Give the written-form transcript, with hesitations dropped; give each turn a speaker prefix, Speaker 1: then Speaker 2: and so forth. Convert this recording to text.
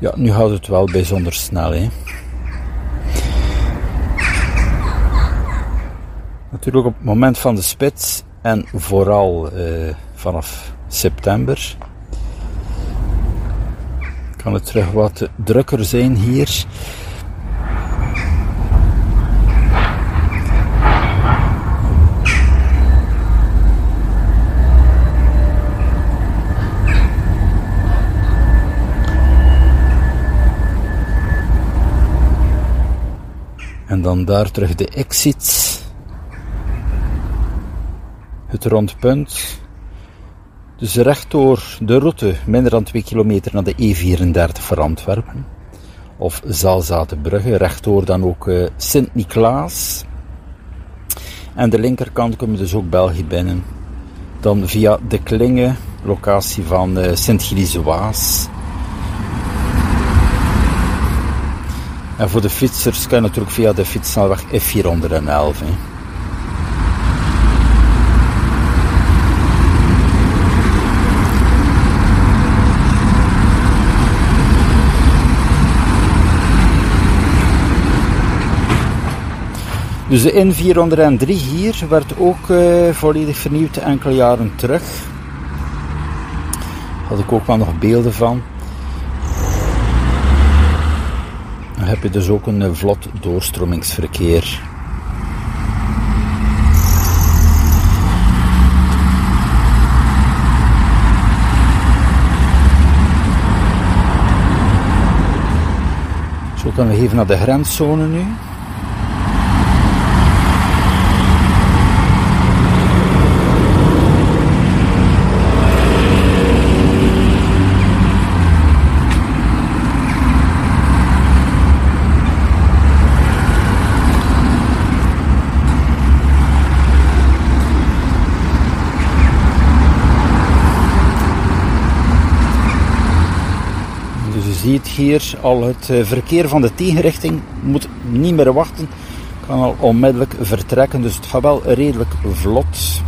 Speaker 1: Ja, nu gaat het wel bijzonder snel, hè. Natuurlijk op het moment van de spits en vooral vanaf september kan het terug wat drukker zijn hier. En dan daar terug de exit. Het rondpunt. Dus rechtdoor de route, minder dan 2 kilometer naar de E34 voor Antwerpen. Of Zalzatenbrugge, rechtdoor dan ook Sint-Niklaas. En de linkerkant kom je dus ook België binnen. Dan via de Klinge, locatie van Sint-Gilles-Waas. En voor de fietsers kan je natuurlijk via de fietssnelweg F411. Hè. Dus de N403 hier werd ook volledig vernieuwd enkele jaren terug. Daar had ik ook wel nog beelden van. Dan heb je dus ook een vlot doorstromingsverkeer. Zo gaan we even naar de grenszone nu. Je ziet hier al het verkeer van de tegenrichting moet niet meer wachten, kan al onmiddellijk vertrekken, dus het gaat wel redelijk vlot.